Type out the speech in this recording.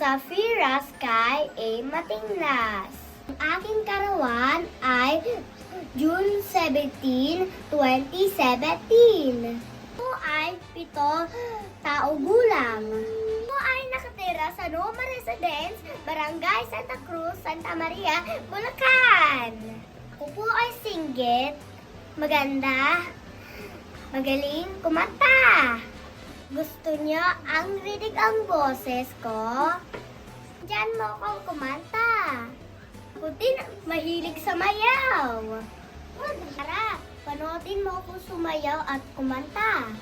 sa Fira Sky A. Matinglas. Ang aking karawan ay June 17, 2017. Ako ay 7 tao gulang. Ako ay nakatira sa Noma Residence, Barangay Santa Cruz, Santa Maria, Bulacan. Ako po ay singgit, maganda, magaling kumanta. Gusto niyo ang rinig ang boses ko? Diyan mo ako kumanta. Ako din mahilig sa mayaw. Tara, panoodin mo ako sumayaw at kumanta.